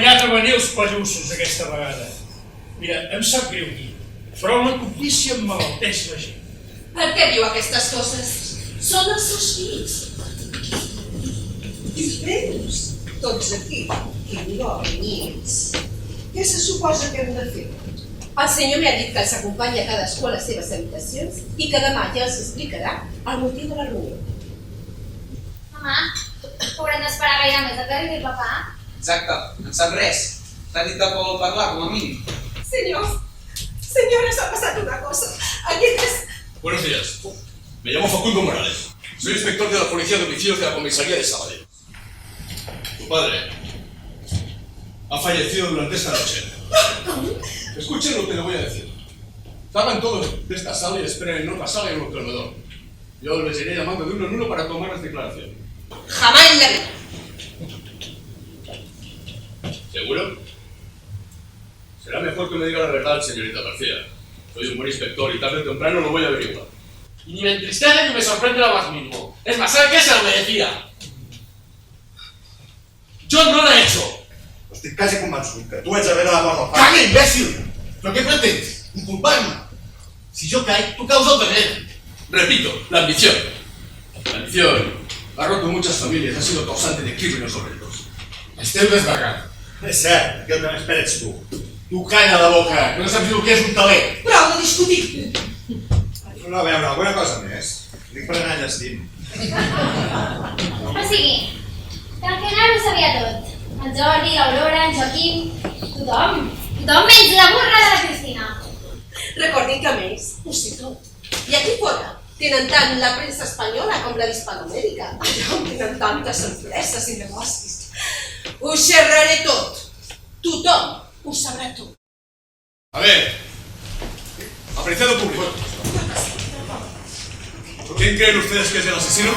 obligat a venir els pallussos aquesta vegada. Mira, em sap greu dir, però la cobdícia emmalalteix la gent. Per què diu aquestes coses? Són els seus fills. I veus, tots aquí, ignoris. Què se suposa que hem de fer? El senyor m'ha dit que els acompanya cadascú a les seves habitacions i que demà ja els explicarà el motiu de la reunió. Mama, haurem d'esperar gaire més a que arribi el papà? Exacte, en sap res. T'ha dit que vol parlar, com a mínim. Señores, ha pasado una cosa. Aquí es... Buenos días. Me llamo Facundo Morales. Soy inspector de la Policía de Homicidios de la Comisaría de Sabadell. Tu padre ha fallecido durante esta noche. Escuchen lo que le voy a decir. Salgan todos de esta sala y esperen en otra sala y en otro comedor. Yo les iré llamando de uno en uno para tomar las declaraciones. Jamás en la vida. ¿Seguro? Será mejor que me diga la verdad, señorita García. Soy un buen inspector y tarde o temprano lo voy a averiguar. Y ni me entristece ni me sorprende lo más mínimo. Es más, ¿sabe qué? Se lo merecía. Yo no lo he hecho. Estic quasi convençut que tu ets a veure la mort del pare. ¡Caga, imbécil! ¿Pero qué pretendes? ¿Inculparme? Si yo caí, tú causas también. Repito, la ambición. La ambición ha roto muchas familias, ha sido causante de crímenes horrendos. Esteu desvagant. És cert, aquí el que m'espera ets tu. Tu calla la boca, que no saps el que és un taler. Prou de discutir. No, a veure, alguna cosa més. Dic per anar enllestint. O sigui, que al final ho sabia tot. El Jordi, l'Aurora, en Joaquim, tothom. Tothom menys la burra de la Cristina. Recordin que a més, ho sé tot. I aquí fora tenen tant la premsa espanyola com la d'Hispanoamèrica. Allà on tenen tantes empreses i negocis. Ho xerraré tot. Tothom ho sabrà tot. A ver, apreciado público. ¿Quién creen ustedes que es el asesino?